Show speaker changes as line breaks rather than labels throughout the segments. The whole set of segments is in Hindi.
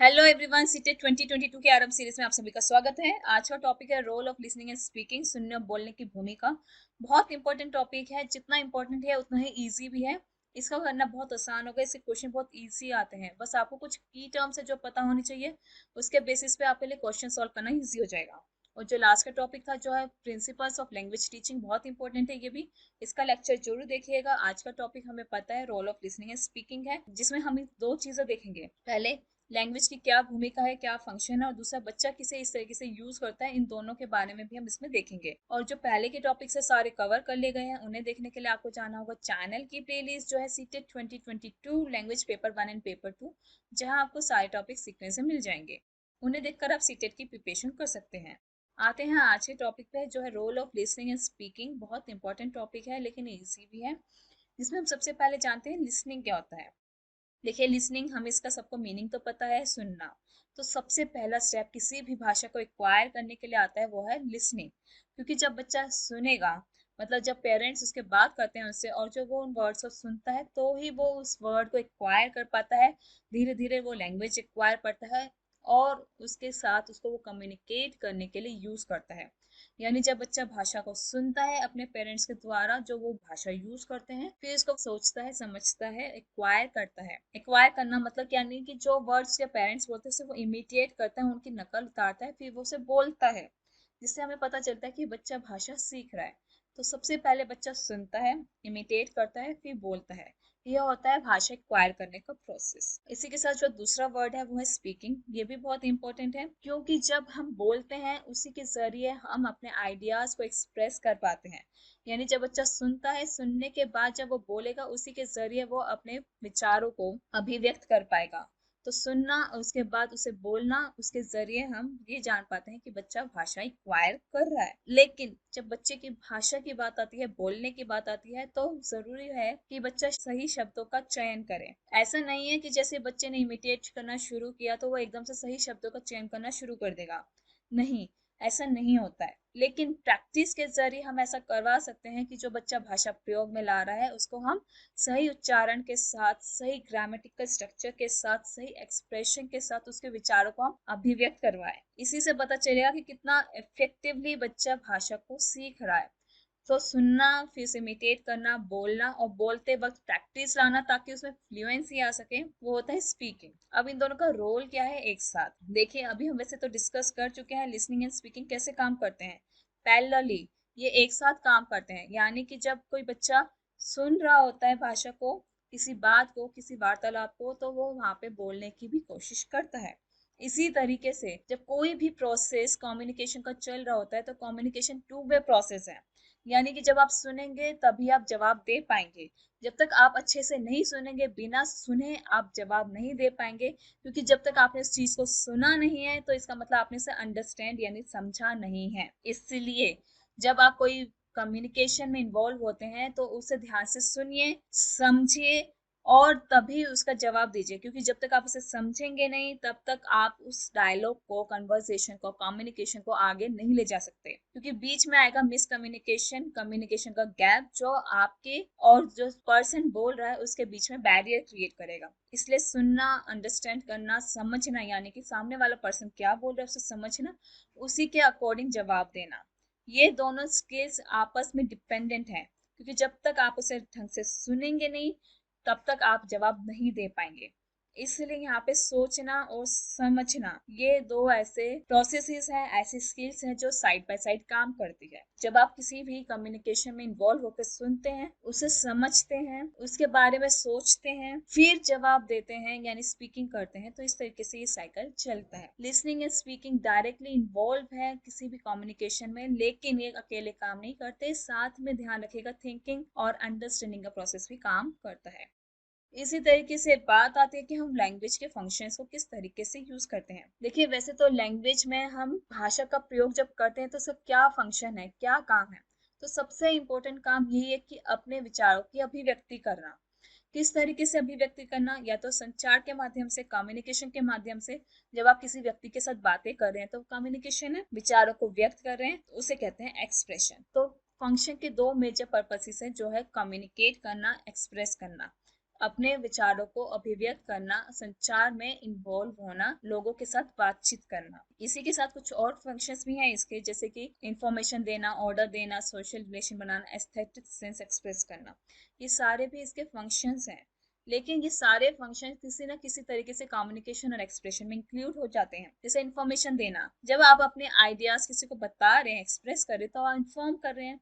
हेलो एवरीवन, सीटेट 2022 के आरंभ सीरीज में आप सभी का स्वागत है। आज का टॉपिक है role of listening and speaking, सुनने और बोलने की भूमिका। बहुत इंपॉर्टेंट टॉपिक है, जितना इंपॉर्टेंट है उतना ही इजी भी है। इसका करना बहुत आसान होगा, इससे क्वेश्चन बहुत इजी आते हैं। बस आपको कुछ की टर्म्स है जो पता होनी चाहिए, उसके बेसिस पे आपके लिए क्वेश्चन सॉल्व करना इजी हो जाएगा। और जो लास्ट का टॉपिक था जो है प्रिंसिपल्स ऑफ लैंग्वेज टीचिंग, बहुत इंपॉर्टेंट है ये भी। इसका लेक्चर जरूर देखिएगा। आज का टॉपिक हमें पता है role of listening and speaking है, जिसमें हम दो चीजें देखेंगे। पहले लैंग्वेज की क्या भूमिका है, क्या फंक्शन है, और दूसरा बच्चा किसे इस तरीके से यूज करता है। इन दोनों के बारे में भी हम इसमें देखेंगे। और जो पहले के टॉपिक से सारे कवर कर लिए गए हैं, उन्हें देखने के लिए आपको जाना होगा चैनल की प्लेलिस्ट जो है CTET 2022 language paper 1 and paper 2, जहां आपको सारे टॉपिक सीखने से मिल जाएंगे। उन्हें देखकर आप सीटेट की प्रिपरेशन कर सकते हैं। आते हैं आज के टॉपिक पे, जो है role of listening and speaking. बहुत इंपॉर्टेंट टॉपिक है लेकिन इजी भी है, जिसमें हम सबसे पहले जानते हैं लिसनिंग क्या होता है। देखिए, लिसनिंग, हम इसका सबको मीनिंग तो पता है, सुनना। तो सबसे पहला स्टेप किसी भी भाषा को एक्वायर करने के लिए आता है, वो है लिसनिंग। क्योंकि जब बच्चा सुनेगा, मतलब जब पेरेंट्स उसके बात करते हैं उससे, और जो वो उन वर्ड्स को सुनता है, तो ही वो उस वर्ड को एक्वायर कर पाता है। धीरे धीरे वो लैंग्वेज एक्वायर करता है, और उसके साथ उसको वो कम्युनिकेट करने के लिए यूज करता है। यानी जब बच्चा भाषा को सुनता है अपने पेरेंट्स के द्वारा, जो वो भाषा यूज करते हैं, फिर इसको सोचता है, समझता है, एक्वायर करता है। एक्वायर करना मतलब क्या, नहीं कि जो वर्ड्स के पेरेंट्स बोलते हैं उसे वो इमिटेट करता है, उनकी नकल उतारता है, फिर वो उसे बोलता है। जिससे हमें पता चलता है कि बच्चा भाषा सीख रहा है। तो सबसे पहले बच्चा सुनता है, इमिटेट करता है, फिर बोलता है। यह होता है भाषा एक्वायर करने का प्रोसेस। इसी के साथ जो दूसरा वर्ड है वो है स्पीकिंग। ये भी बहुत इंपॉर्टेंट है, क्योंकि जब हम बोलते हैं उसी के जरिए हम अपने आइडियाज को एक्सप्रेस कर पाते हैं। यानी जब बच्चा सुनता है, सुनने के बाद जब वो बोलेगा, उसी के जरिए वो अपने विचारों को अभिव्यक्त कर पाएगा। तो सुनना और उसके बाद उसे बोलना, उसके जरिए हम ये जान पाते हैं कि बच्चा भाषा एक्वायर कर रहा है। लेकिन जब बच्चे की भाषा की बात आती है, बोलने की बात आती है, तो जरूरी है कि बच्चा सही शब्दों का चयन करे। ऐसा नहीं है कि जैसे बच्चे ने इमिटेट करना शुरू किया तो वो एकदम से सही शब्दों का चयन करना शुरू कर देगा। नहीं, ऐसा नहीं होता है। लेकिन प्रैक्टिस के जरिए हम ऐसा करवा सकते हैं कि जो बच्चा भाषा प्रयोग में ला रहा है, उसको हम सही उच्चारण के साथ, सही ग्रामेटिकल स्ट्रक्चर के साथ, सही एक्सप्रेशन के साथ उसके विचारों को हम अभिव्यक्त करवाएं। इसी से पता चलेगा कि कितना इफेक्टिवली बच्चा भाषा को सीख रहा है। तो सुनना, फिर से इमिटेट करना, बोलना, और बोलते वक्त प्रैक्टिस लाना ताकि उसमें फ्लुएंसी आ सके, वो होता है स्पीकिंग। अब इन दोनों का रोल क्या है एक साथ देखिए। अभी हम वैसे तो डिस्कस कर चुके हैं लिसनिंग एंड स्पीकिंग कैसे काम करते हैं। पैरेलली ये एक साथ काम करते हैं। यानी कि जब कोई बच्चा सुन रहा होता है भाषा को, किसी बात को, किसी वार्तालाप को, तो वो वहां पे बोलने की भी कोशिश करता है। इसी तरीके से जब कोई भी प्रोसेस कम्युनिकेशन का चल रहा होता है, तो कम्युनिकेशन टू वे प्रोसेस है। यानी कि जब आप सुनेंगे तभी आप जवाब दे पाएंगे। जब तक आप अच्छे से नहीं सुनेंगे, बिना सुने आप जवाब नहीं दे पाएंगे। क्योंकि जब तक आपने उस चीज को सुना नहीं है, तो इसका मतलब आपने उसे अंडरस्टैंड यानी समझा नहीं है। इसलिए जब आप कोई कम्युनिकेशन में इन्वॉल्व होते हैं, तो उसे ध्यान से सुनिए, समझिए, और तभी उसका जवाब दीजिए। क्योंकि जब तक आप उसे समझेंगे नहीं, तब तक आप उस डायलॉग को, कन्वर्सेशन को, कम्युनिकेशन को आगे नहीं ले जा सकते। क्योंकि बीच में आएगा मिसकम्युनिकेशन, कम्युनिकेशन का गैप, जो आपके और जो पर्सन बोल रहा है उसके बीच में बैरियर क्रिएट करेगा। इसलिए सुनना, अंडरस्टैंड करना, समझना, यानी कि सामने वाला पर्सन क्या बोल रहा है उसे समझना, उसी के अकॉर्डिंग जवाब देना, ये दोनों स्किल्स आपस में डिपेंडेंट हैं। क्योंकि जब तक आप उसे ढंग से सुनेंगे नहीं, तब तक आप जवाब नहीं दे पाएंगे। इसलिए यहाँ पे सोचना और समझना, ये दो ऐसे प्रोसेसेस हैं, ऐसी स्किल्स हैं जो साइड बाय साइड काम करती है। जब आप किसी भी कम्युनिकेशन में इन्वॉल्व होकर सुनते हैं, उसे समझते हैं, उसके बारे में सोचते हैं, फिर जवाब देते हैं यानी स्पीकिंग करते हैं, तो इस तरीके से ये साइकिल चलता है। Listening and speaking directly involve है किसी भी कम्युनिकेशन में, लेकिन ये अकेले काम नहीं करते, साथ में ध्यान रखिएगा थिंकिंग और अंडरस्टैंडिंग का प्रोसेस भी काम करता है। इसी तरीके से बात आती है कि हम लैंग्वेज के फंक्शंस को किस तरीके से यूज करते हैं। देखिए, वैसे तो लैंग्वेज में हम भाषा का प्रयोग जब करते हैं, तो उसका क्या फंक्शन है, क्या काम है। तो सबसे इम्पोर्टेंट काम यही है कि अपने विचारों की अभिव्यक्ति करना। किस तरीके से अभिव्यक्ति करना, या तो संचार के माध्यम से, कम्युनिकेशन के माध्यम से। जब आप किसी व्यक्ति के साथ बातें कर रहे हैं तो कम्युनिकेशन है, विचारों को व्यक्त कर रहे हैं, तो उसे कहते हैं एक्सप्रेशन। तो फंक्शन के दो मेजर पर्पसेस हैं, जो है कम्युनिकेट करना, एक्सप्रेस करना। अपने विचारों को अभिव्यक्त करना, संचार में इन्वॉल्व होना, लोगों के साथ बातचीत करना। इसी के साथ कुछ और फंक्शंस भी हैं इसके, जैसे कि इंफॉर्मेशन देना, ऑर्डर देना, सोशल रिलेशन बनाना, एस्थेटिक सेंस एक्सप्रेस करना। ये सारे भी इसके फंक्शंस हैं। लेकिन ये सारे फंक्शन किसी न किसी तरीके से कम्युनिकेशन और एक्सप्रेशन में इंक्लूड हो जाते हैं। जैसे इंफॉर्मेशन देना, जब आप अपने आइडियाज किसी को बता रहे हैं, एक्सप्रेस कर रहे हैं, तो आप इन्फॉर्म कर रहे हैं।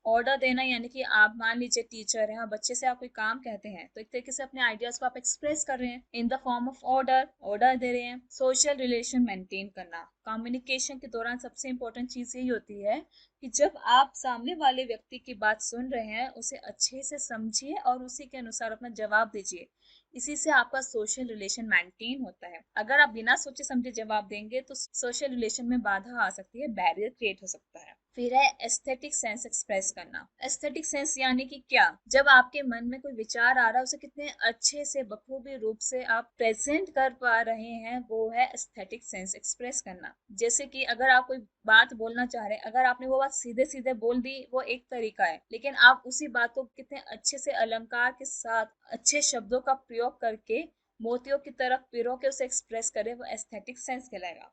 ऑर्डर देना यानी कि आप मान लीजिए टीचर हैं और बच्चे से आप कोई काम कहते हैं, तो एक तरीके से अपने आइडियाज को आप एक्सप्रेस कर रहे हैं in the form of order दे रहे हैं। सोशल रिलेशन मेंटेन करना, कम्युनिकेशन के दौरान सबसे इंपॉर्टेंट चीज यही होती है कि जब आप सामने वाले व्यक्ति की बात सुन रहे हैं, उसे अच्छे से समझिए और उसी के अनुसार अपना जवाब दीजिए। इसी से आपका सोशल रिलेशन मेंटेन होता है। अगर आप बिना सोचे समझे जवाब देंगे तो सोशल रिलेशन में बाधा आ सकती है, बैरियर क्रिएट हो सकता है। फिर है एस्थेटिक सेंस एक्सप्रेस करना। एस्थेटिक सेंस यानी कि क्या, जब आपके मन में कोई विचार आ रहा है, उसे कितने अच्छे से बखूबी रूप से आप प्रेजेंट कर पा रहे हैं, वो है एस्थेटिक सेंस एक्सप्रेस करना। जैसे कि अगर आप कोई बात बोलना चाह रहे हैं, अगर आपने वो बात सीधे सीधे बोल दी, वो एक तरीका है, लेकिन आप उसी बात को कितने अच्छे से अलंकार के साथ अच्छे शब्दों का प्रयोग करके मोतियों की तरह पिरो के उसे एक्सप्रेस करें, वो एस्थेटिक सेंस कहलाएगा।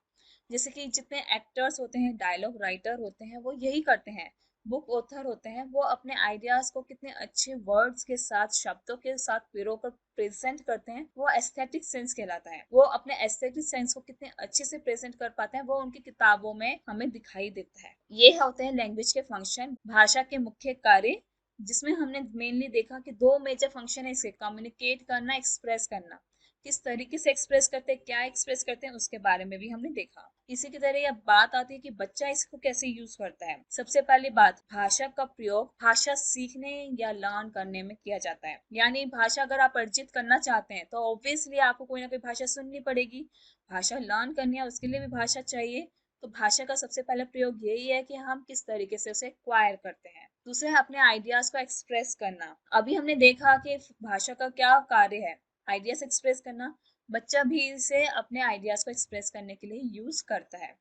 जैसे कि जितने एक्टर्स होते हैं, डायलॉग राइटर होते हैं, वो यही करते हैं। बुक ऑथर होते हैं, वो अपने आइडियाज को कितने अच्छे वर्ड्स के साथ, शब्दों के साथ पिरोकर प्रेजेंट करते हैं, वो एस्थेटिक सेंस कहलाता है। वो अपने एस्थेटिक सेंस को कितने अच्छे से प्रेजेंट कर पाते हैं, वो उनकी किताबों में हमें दिखाई देता है। ये होते हैं लैंग्वेज के फंक्शन, भाषा के मुख्य कार्य, जिसमें हमने मेनली देखा कि दो मेजर फंक्शन है इसके, कम्युनिकेट करना, एक्सप्रेस करना। किस तरीके से एक्सप्रेस करते हैं, क्या एक्सप्रेस करते हैं, उसके बारे में भी हमने देखा। इसी की तरह अब बात आती है कि बच्चा इसको कैसे यूज करता है। सबसे पहली बात, भाषा का प्रयोग भाषा सीखने या लर्न करने में किया जाता है। यानी भाषा अगर आप अर्जित करना चाहते हैं तो ऑब्वियसली आपको कोई ना कोई भाषा सुननी पड़ेगी। भाषा लर्न करनी है, उसके लिए भी भाषा चाहिए। तो भाषा का सबसे पहला प्रयोग यही है कि हम किस तरीके से उसे एक्वायर करते हैं। दूसरा है अपने आइडियाज को एक्सप्रेस करना। अभी हमने देखा कि भाषा का क्या कार्य है, आइडियाज एक्सप्रेस करना। बच्चा भी इसे अपने आइडियाज को एक्सप्रेस करने के लिए यूज करता है।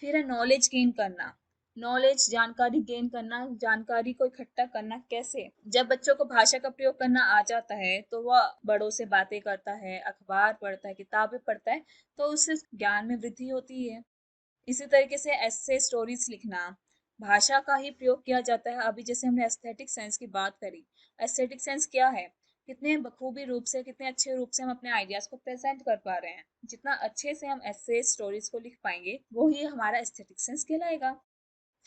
फिर है नॉलेज गेन करना। नॉलेज, जानकारी गेन करना, जानकारी को इकट्ठा करना। कैसे, जब बच्चों को भाषा का प्रयोग करना आ जाता है तो वह बड़ों से बातें करता है, अखबार पढ़ता है, किताबें पढ़ता है, तो उससे ज्ञान में वृद्धि होती है। इसी तरीके से ऐसे स्टोरीज लिखना, भाषा का ही प्रयोग किया जाता है। अभी जैसे हमने एस्थेटिक सेंस की बात करी, एस्थेटिक सेंस क्या है, कितने बखूबी रूप से, कितने अच्छे रूप से हम अपने आइडियाज को प्रेजेंट कर पा रहे हैं। जितना अच्छे से हम ऐसे स्टोरीज को लिख पाएंगे, वो ही हमारा एस्थेटिक सेंस कहलाएगा।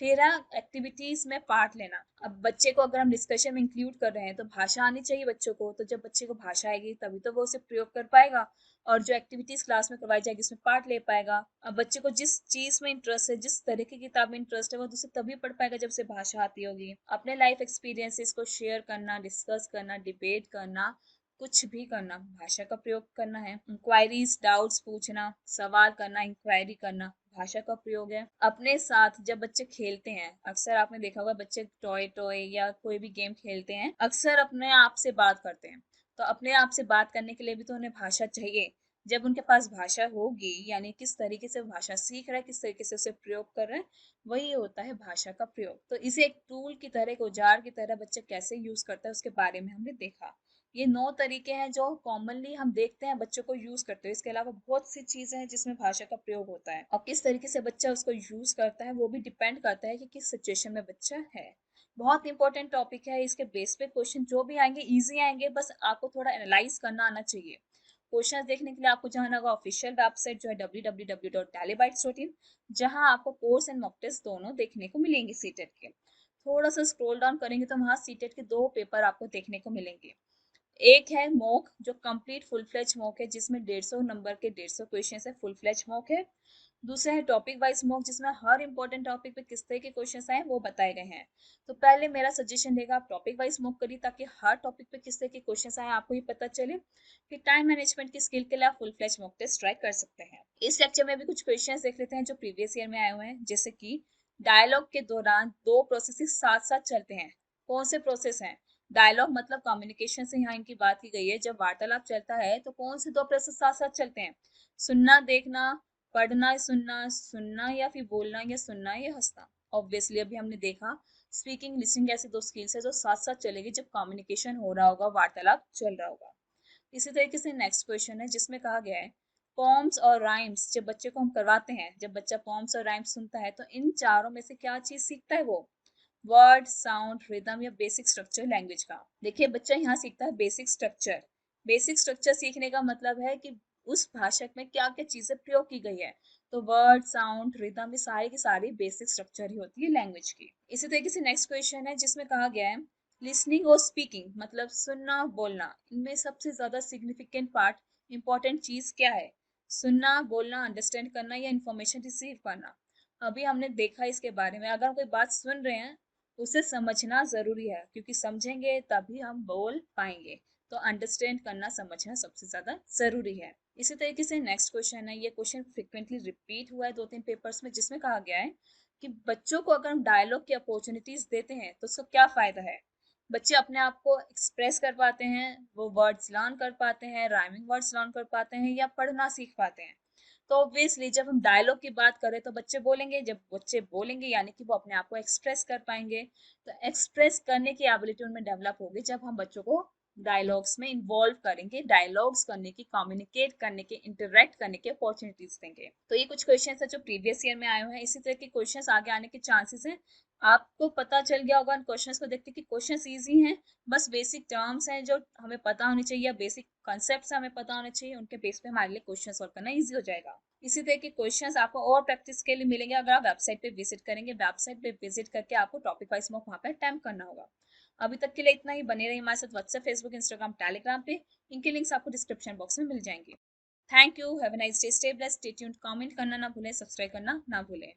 फिर है एक्टिविटीज में पार्ट लेना। अब बच्चे को अगर हम डिस्कशन में इंक्लूड कर रहे हैं तो भाषा आनी चाहिए बच्चों को, तो जब बच्चे को भाषा आएगी तभी तो वो उसे प्रयोग कर पाएगा, और जो एक्टिविटीज क्लास में करवाई जाएगी उसमें पार्ट ले पाएगा। अब बच्चे को जिस चीज में इंटरेस्ट है, जिस तरह की किताब में इंटरेस्ट है, वो उसे तभी पढ़ पाएगा जब उसे भाषा आती होगी। अपने लाइफ एक्सपीरियंसेस को शेयर करना, डिस्कस करना, डिबेट करना, कुछ भी करना, भाषा का प्रयोग करना है। इंक्वायरीज, डाउट्स पूछना, सवाल करना, इंक्वायरी करना, भाषा का प्रयोग है। अपने साथ जब बच्चे खेलते हैं, अक्सर आपने देखा होगा बच्चे टॉय टॉय या कोई भी गेम खेलते हैं, अक्सर अपने आप से बात करते हैं। तो अपने आप से बात करने के लिए भी तो उन्हें भाषा चाहिए। जब उनके पास भाषा होगी, यानी किस तरीके से भाषा सीख रहा है, किस तरीके से उसे प्रयोग कर रहे हैं, वही होता है भाषा का प्रयोग। तो इसे एक टूल की तरह, एक औजार की तरह बच्चा कैसे यूज करता है, उसके बारे में हमने देखा। ये 9 तरीके हैं जो कॉमनली हम देखते हैं बच्चों को यूज करते हैं। इसके अलावा बहुत सी चीजें हैं जिसमें भाषा का प्रयोग होता है, और किस तरीके से बच्चा उसको यूज करता है वो भी डिपेंड करता है कि किस सिचुएशन में बच्चा है। बहुत इंपॉर्टेंट टॉपिक है। इसके बेस पे क्वेश्चन जो भी आएंगे इजी आएंगे, बस आपको थोड़ा एनालाइज करना आना चाहिए। क्वेश्चन देखने के लिए आपको जाना होगा ऑफिशियल वेबसाइट जो है www.tallybytes.in, जहां आपको कोर्स एंड मॉक टेस्ट दोनों देखने को मिलेंगे सीटेट के। थोड़ा सा स्क्रॉल डाउन करेंगे तो वहां सीटेट के 2 पेपर आपको देखने को मिलेंगे। एक है मॉक, जो कंप्लीट फुल फ्लेज मॉक है, जिसमें 150 नंबर के 150 क्वेश्चन है, फुल फ्लेज मॉक है। दूसरा है टॉपिक वाइज मॉक, जिसमें हर इंपॉर्टेंट टॉपिक पे किस तरह के क्वेश्चंस आए वो बताए गए हैं। तो पहले मेरा सजेशन रहेगा आप टॉपिक वाइज मॉक करिए, ताकि हर टॉपिक पे किस तरह के क्वेश्चंस आए आपको ही पता चले। फिर टाइम मैनेजमेंट की स्किल के लिए आप full fledge mock test try कर सकते हैं। इस लेक्चर में भी कुछ क्वेश्चंस देख लेते हैं जो प्रीवियस ईयर में आए हुए हैं। जैसे कि डायलॉग के दौरान 2 प्रोसेसेस साथ साथ चलते हैं, कौन से प्रोसेस हैं। डायलॉग मतलब कम्युनिकेशन से यहाँ इनकी बात की गई है। जब वार्तालाप चलता है तो कौन से 2 प्रोसेस साथ साथ चलते हैं, सुनना देखना, पढ़ना सुनना, सुनना या फिर बोलना, या सुनना या हंसना। ऑब्वियसली अभी हमने देखा स्पीकिंग लिसनिंग ऐसी दो स्किल्स है जो साथ साथ चलेगी जब कम्युनिकेशन हो रहा होगा, वार्तालाप चल रहा होगा। इसी तरीके से नेक्स्ट क्वेश्चन है जिसमें कहा गया है पॉम्स और राइम्स जब बच्चे को हम करवाते हैं, जब बच्चा पॉम्स और राइम्स सुनता है तो इन चारों में से क्या चीज सीखता है वो? वर्ड, साउंड, रिदम या बेसिक स्ट्रक्चर लैंग्वेज का। देखिए बच्चा यहाँ सीखता है बेसिक स्ट्रक्चर। बेसिक स्ट्रक्चर सीखने का मतलब है कि उस भाषा में क्या क्या चीजें प्रयोग की गई है। तो वर्ड, साउंड, रिदम, ये सारी की सारी बेसिक स्ट्रक्चर ही होती है लैंग्वेज की। इसी तरीके से नेक्स्ट क्वेश्चन है जिसमें कहा गया है लिसनिंग और स्पीकिंग मतलब सुनना बोलना, इनमें सबसे ज्यादा सिग्निफिकेंट पार्ट, इंपॉर्टेंट चीज क्या है? सुनना, बोलना, अंडरस्टैंड करना या इंफॉर्मेशन रिसीव करना। अभी हमने देखा इसके बारे में, अगर हम कोई बात सुन रहे हैं उसे समझना जरूरी है क्योंकि समझेंगे तभी हम बोल पाएंगे। तो अंडरस्टैंड करना, समझना सबसे ज्यादा जरूरी है। इसी तरीके से नेक्स्ट क्वेश्चन है, ये क्वेश्चन फ्रिक्वेंटली रिपीट हुआ है दो तीन पेपर्स में, जिसमें कहा गया है कि बच्चों को अगर हम डायलॉग की अपॉर्चुनिटीज देते हैं तो उसका क्या फायदा है? बच्चे अपने आप को एक्सप्रेस कर पाते हैं, वो वर्ड्स लर्न कर पाते हैं, राइमिंग वर्ड्स लर्न कर पाते हैं या पढ़ना सीख पाते हैं। तो ऑब्वियसली जब हम डायलॉग की बात करें तो बच्चे बोलेंगे, जब बच्चे बोलेंगे यानी कि वो अपने आप को एक्सप्रेस कर पाएंगे। तो एक्सप्रेस करने की एबिलिटी उनमें डेवलप होगी जब हम बच्चों को डायलॉग्स में इन्वॉल्व करेंगे, डायलॉग्स करने की, कम्युनिकेट करने के, इंटरेक्ट करने की अपॉर्चुनिटीज देंगे। तो ये कुछ क्वेश्चन है जो प्रीवियस ईयर में आए हुए हैं। इसी तरह के क्वेश्चन आगे आने के चांसेस हैं। आपको पता चल गया होगा इन क्वेश्चंस को देखते कि क्वेश्चंस इजी हैं, बस बेसिक टर्म्स हैं जो हमें पता होनी चाहिए या बेसिक कॉन्सेप्ट्स हमें पता होने चाहिए, उनके बेस पे हमारे लिए क्वेश्चन सॉल्व करना इजी हो जाएगा। इसी तरह के क्वेश्चंस आपको और प्रैक्टिस के लिए मिलेंगे अगर आप वेबसाइट पे विजिट करेंगे। वेबसाइट पे विजिट करके आपको टॉपिक वाइज मॉक वहाँ पे अटेम्प्ट करना होगा। अभी तक के लिए इतना ही। बने रहिए हमारे साथ व्हाट्सएप, फेसबुक, इंस्टाग्राम, टेलीग्राम पे। इनके लिंक्स आपको डिस्क्रिप्शन बॉक्स में मिल जाएंगे। Thank you, have a nice day, stay blessed, stay tuned. Comment करना ना भूलें, सब्सक्राइब करना ना भूलें।